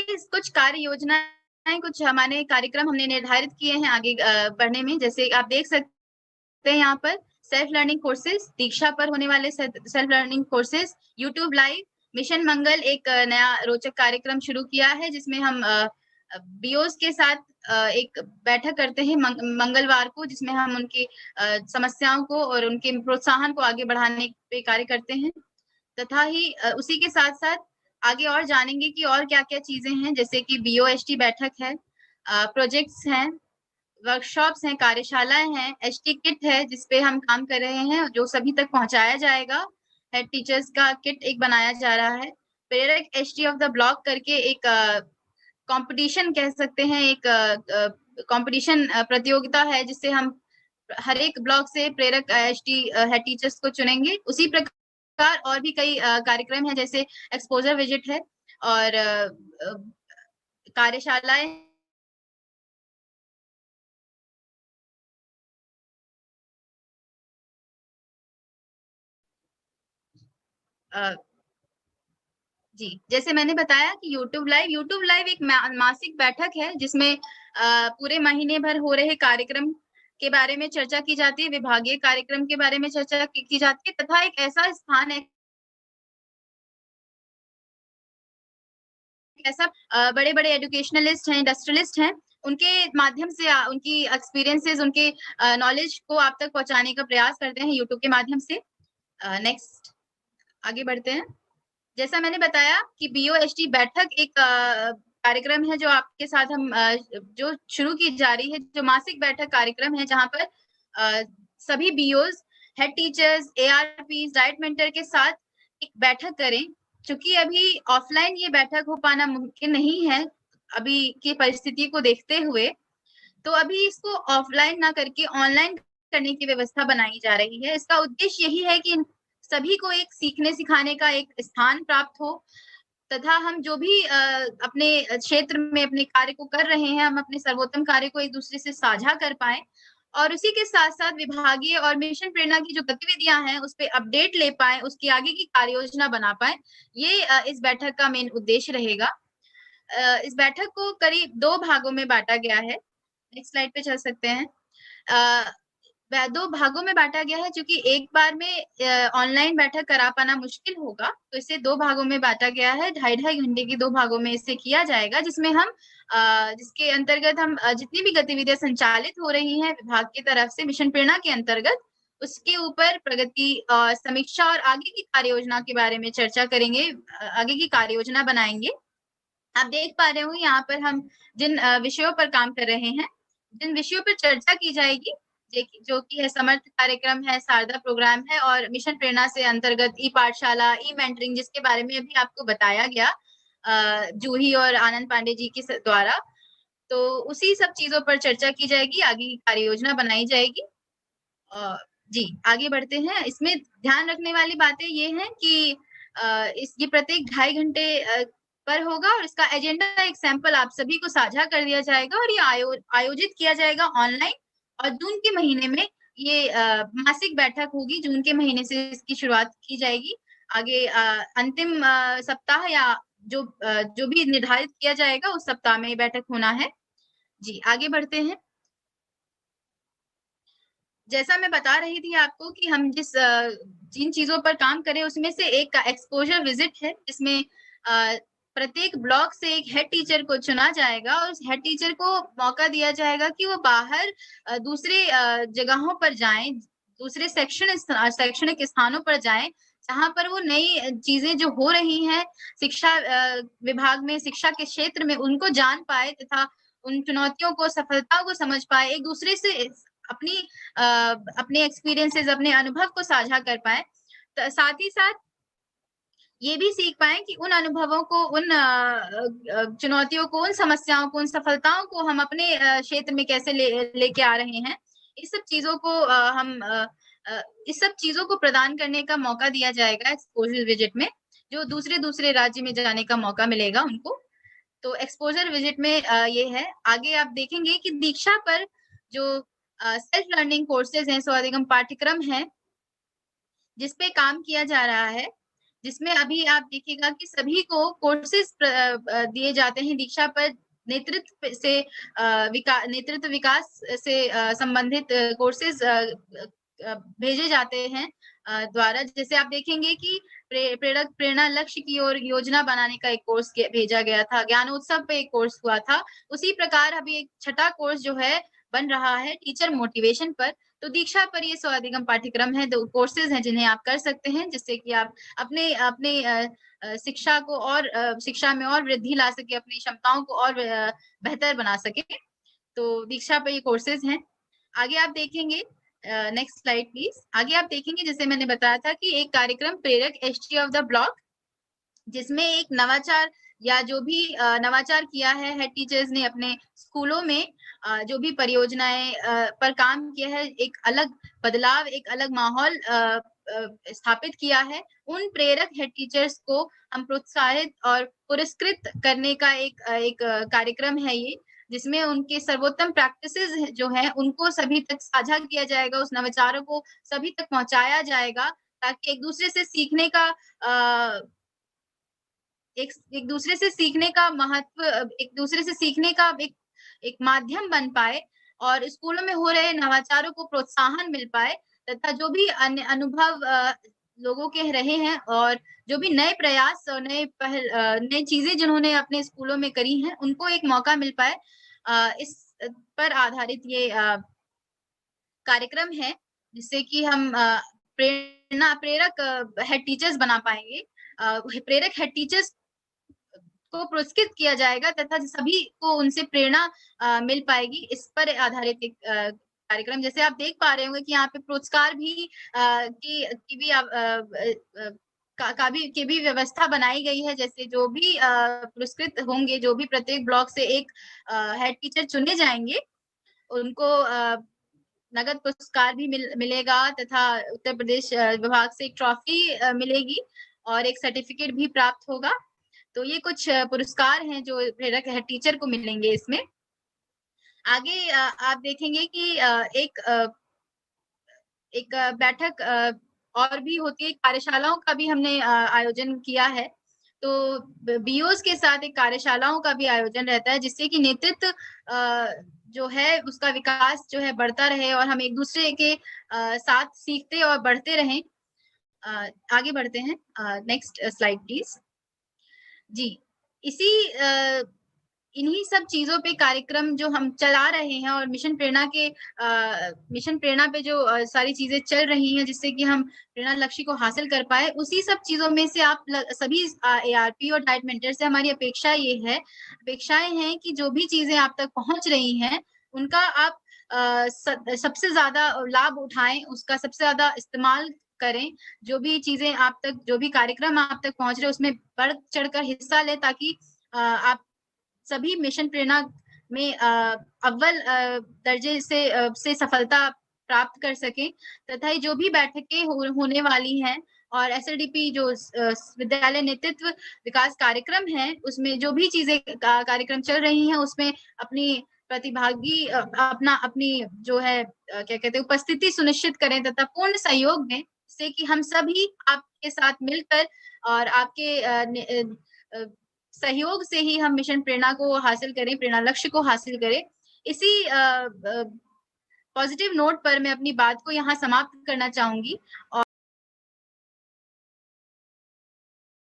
कुछ कार्य योजनाएं, कुछ हमारे कार्यक्रम हमने निर्धारित किए हैं आगे बढ़ने में। जैसे आप देख सकते हैं यहाँ पर सेल्फ लर्निंग कोर्सेज, दीक्षा पर होने वाले self learning courses, YouTube live, mission Mangal एक नया रोचक कार्यक्रम शुरू किया है जिसमें हम बीओस के साथ एक बैठक करते हैं मंगलवार को, जिसमें हम उनकी समस्याओं को और उनके प्रोत्साहन को आगे बढ़ाने पे कार्य करते हैं। तथा ही उसी के साथ साथ आगे और जानेंगे कि और क्या क्या चीजें हैं, जैसे कि बीओएसटी बैठक है, प्रोजेक्ट्स हैं, वर्कशॉप्स हैं, कार्यशालाएं हैं, एचटी किट है जिसपे हम काम कर रहे हैं जो सभी तक पहुंचाया जाएगा। हेड टीचर्स का किट एक बनाया जा रहा है। प्रेरक एचटी ऑफ द ब्लॉक करके एक कंपटीशन कह सकते हैं, एक कंपटीशन प्रतियोगिता है जिससे हम हर एक ब्लॉक से प्रेरक एचटी हेड टीचर्स को चुनेंगे। उसी प्रकार और भी कई कार्यक्रम है, जैसे एक्सपोजर विजिट है और कार्यशालाएं जी, जैसे मैंने बताया कि यूट्यूब लाइव एक मासिक बैठक है जिसमें पूरे महीने भर हो रहे कार्यक्रम के बारे में चर्चा की जाती है, विभागीय कार्यक्रम के बारे में चर्चा की जाती है, तथा एक ऐसा स्थान है, ऐसा बड़े-बड़े एजुकेशनलिस्ट हैं, इंडस्ट्रियलिस्ट हैं, उनके माध्यम से उनकी एक्सपीरियंसेस, उनके नॉलेज को आप तक पहुंचाने का प्रयास करते हैं यूट्यूब के माध्यम से। नेक्स्ट आगे बढ़ते हैं। जैसा मैंने बताया कि बीओएसटी बैठक एक कार्यक्रम है जो आपके साथ हम जो शुरू की जा रही है, जो मासिक बैठक कार्यक्रम है जहां पर सभी बीओज, हेड टीचर्स, एआरपीज, डाइट मेंटर के साथ एक बैठक करें। चूंकि अभी ऑफलाइन ये बैठक हो पाना मुमकिन नहीं है अभी की परिस्थिति को देखते हुए, तो अभी इसको ऑफलाइन ना करके ऑनलाइन करने की व्यवस्था बनाई जा रही है। इसका उद्देश्य यही है कि सभी को एक सीखने सिखाने का एक स्थान प्राप्त हो, तथा हम जो भी अपने क्षेत्र में अपने कार्य को कर रहे हैं, हम अपने सर्वोत्तम कार्य को एक दूसरे से साझा कर पाए और उसी के साथ साथ विभागीय और मिशन प्रेरणा की जो गतिविधियां हैं उस पर अपडेट ले पाए, उसकी आगे की कार्य योजना बना पाए। ये इस बैठक का मेन उद्देश्य रहेगा। इस बैठक को करीब 2 भागों में बांटा गया है। नेक्स्ट स्लाइड पे चल सकते हैं। 2 भागों में बांटा गया है, क्योंकि एक बार में ऑनलाइन बैठक करा पाना मुश्किल होगा, तो इसे 2 भागों में बांटा गया है। 2.5 घंटे की 2 भागों में इसे किया जाएगा, जिसमें हम जिसके अंतर्गत हम जितनी भी गतिविधियां संचालित हो रही हैं विभाग की तरफ से मिशन प्रेरणा के अंतर्गत, उसके ऊपर प्रगति समीक्षा और आगे की कार्य योजना के बारे में चर्चा करेंगे, आगे की कार्य योजना बनाएंगे। आप देख पा रहे होंगे यहाँ पर हम जिन विषयों पर काम कर रहे हैं, जिन विषयों पर चर्चा की जाएगी, जो कि है समर्थ कार्यक्रम है, शारदा प्रोग्राम है और मिशन प्रेरणा से अंतर्गत ई पाठशाला, ई मेंटरिंग, जिसके बारे में अभी आपको बताया गया जूही और आनंद पांडे जी के द्वारा। तो उसी सब चीजों पर चर्चा की जाएगी, आगे की कार्य योजना बनाई जाएगी। जी, आगे बढ़ते हैं। इसमें ध्यान रखने वाली बातें ये हैं कि ये प्रत्येक 2.5 घंटे पर होगा और इसका एजेंडा एक सैंपल आप सभी को साझा कर दिया जाएगा और ये आयोजित किया जाएगा ऑनलाइन। और जून के महीने में ये मासिक बैठक होगी, जून के महीने से इसकी शुरुआत की जाएगी। आगे अंतिम सप्ताह या जो भी निर्धारित किया जाएगा उस सप्ताह में ये बैठक होना है। जी, आगे बढ़ते हैं। जैसा मैं बता रही थी आपको कि हम जिन चीजों पर काम करें उसमें से एक का एक्सपोजर विजिट है, जिसमें प्रत्येक ब्लॉक से एक हेड टीचर को चुना जाएगा और उस हेड टीचर को मौका दिया जाएगा कि वो बाहर दूसरे जगहों पर जाएं, दूसरे शैक्षणिक स्थानों पर जाएं, जहां पर वो नई चीजें जो हो रही हैं शिक्षा विभाग में, शिक्षा के क्षेत्र में, उनको जान पाए तथा उन चुनौतियों को, सफलताओं को समझ पाए, एक दूसरे से अपनी अपने एक्सपीरियंसेस, अपने अनुभव को साझा कर पाए। साथ ही साथ ये भी सीख पाए कि उन अनुभवों को, उन चुनौतियों को, उन समस्याओं को, उन सफलताओं को हम अपने क्षेत्र में कैसे लेके आ रहे हैं। इस सब चीजों को इस सब चीजों को प्रदान करने का मौका दिया जाएगा एक्सपोजर विजिट में, जो दूसरे राज्य में जाने का मौका मिलेगा उनको। तो एक्सपोजर विजिट में ये है। आगे आप देखेंगे कि दीक्षा पर जो सेल्फ लर्निंग कोर्सेज हैं, स्वाधिगम पाठ्यक्रम है जिसपे काम किया जा रहा है, जिसमें अभी आप देखिएगा कि सभी को कोर्सेज दिए जाते हैं दीक्षा पर नेतृत्व विकास से संबंधित कोर्सेज भेजे जाते हैं द्वारा। जैसे आप देखेंगे कि प्रेरणा लक्ष्य की ओर योजना बनाने का एक कोर्स भेजा गया था, ज्ञानोत्सव पे एक कोर्स हुआ था। उसी प्रकार अभी एक छठा कोर्स जो है बन रहा है टीचर मोटिवेशन पर। तो दीक्षा पर ये स्वाधिगम पाठ्यक्रम है, 2 कोर्सेज हैं जिन्हें आप कर सकते हैं, जिससे कि आप अपने अपने शिक्षा को और शिक्षा में और वृद्धि ला सके, अपनी क्षमताओं को और बेहतर बना सके। तो दीक्षा पे ये कोर्सेज हैं। आगे आप देखेंगे, नेक्स्ट स्लाइड प्लीज। आगे आप देखेंगे, जैसे मैंने बताया था कि एक कार्यक्रम प्रेरक एसटी ऑफ द ब्लॉक, जिसमें एक नवाचार या जो भी नवाचार किया है हेड टीचर्स ने अपने स्कूलों में, जो भी परियोजनाएं पर काम किया है, एक अलग बदलाव, एक अलग माहौल स्थापित किया है। उन प्रेरक हेड टीचर्स को हम प्रोत्साहित और पुरस्कृत करने का एक कार्यक्रम है ये, जिसमें उनके सर्वोत्तम प्रैक्टिसेस जो है उनको सभी तक साझा किया जाएगा, उस नवाचारों को सभी तक पहुंचाया जाएगा, ताकि एक दूसरे से सीखने का एक दूसरे से सीखने का महत्व, एक दूसरे से सीखने का एक माध्यम बन पाए और स्कूलों में हो रहे नवाचारों को प्रोत्साहन मिल पाए, तथा जो भी अन्य अनुभव लोगों के रहे हैं और जो भी नए प्रयास और नई चीजें जिन्होंने अपने स्कूलों में करी हैं, उनको एक मौका मिल पाए। इस पर आधारित ये कार्यक्रम है, जिससे कि हम प्रेरक हेड टीचर्स बना पाएंगे। प्रेरक हेड टीचर्स को पुरस्कृत किया जाएगा तथा सभी को उनसे प्रेरणा मिल पाएगी। इस पर आधारित एक कार्यक्रम, जैसे आप देख पा रहे होंगे कि यहाँ पे पुरस्कार भी की भी व्यवस्था बनाई गई है। जैसे जो भी पुरस्कृत होंगे, जो भी प्रत्येक ब्लॉक से एक हेड टीचर चुने जाएंगे, उनको नगद पुरस्कार भी मिलेगा तथा उत्तर प्रदेश विभाग से एक ट्रॉफी मिलेगी और एक सर्टिफिकेट भी प्राप्त होगा। तो ये कुछ पुरस्कार हैं जो प्रेरक हेड टीचर को मिलेंगे इसमें। आगे आप देखेंगे कि एक बैठक और भी होती है, कार्यशालाओं का भी हमने आयोजन किया है। तो बीओस के साथ एक कार्यशालाओं का भी आयोजन रहता है, जिससे कि नेतृत्व जो है उसका विकास जो है बढ़ता रहे और हम एक दूसरे के साथ सीखते और बढ़ते रहें। आगे बढ़ते हैं, नेक्स्ट स्लाइड प्लीज। जी, इसी इन्हीं सब चीजों पे कार्यक्रम जो हम चला रहे हैं और मिशन प्रेरणा पे जो सारी चीजें चल रही हैं, जिससे कि हम प्रेरणा लक्ष्य को हासिल कर पाए, उसी सब चीजों में से आप सभी एआरपी और डाइट मेंटर से हमारी अपेक्षाएं हैं कि जो भी चीजें आप तक पहुंच रही हैं, उनका आप सबसे ज्यादा लाभ उठाएं, उसका सबसे ज्यादा इस्तेमाल करें। जो भी चीजें आप तक, जो भी कार्यक्रम आप तक पहुंच रहे, उसमें बढ़ चढ़कर हिस्सा लें, ताकि आप सभी मिशन प्रेरणा में अव्वल दर्जे से सफलता प्राप्त कर सके। तथा जो भी बैठकें होने वाली हैं और एसएलडीपी जो विद्यालय नेतृत्व विकास कार्यक्रम है, उसमें जो भी चीजें कार्यक्रम चल रही हैं, उसमें अपनी प्रतिभागी अपनी जो है क्या कहते हैं, उपस्थिति सुनिश्चित करें तथा पूर्ण सहयोग दें, जिससे कि हम सभी आपके साथ मिलकर और आपके सहयोग से ही हम मिशन प्रेरणा को हासिल करें, प्रेरणा लक्ष्य को हासिल करें। इसी पॉजिटिव नोट पर मैं अपनी बात को यहाँ समाप्त करना चाहूंगी। और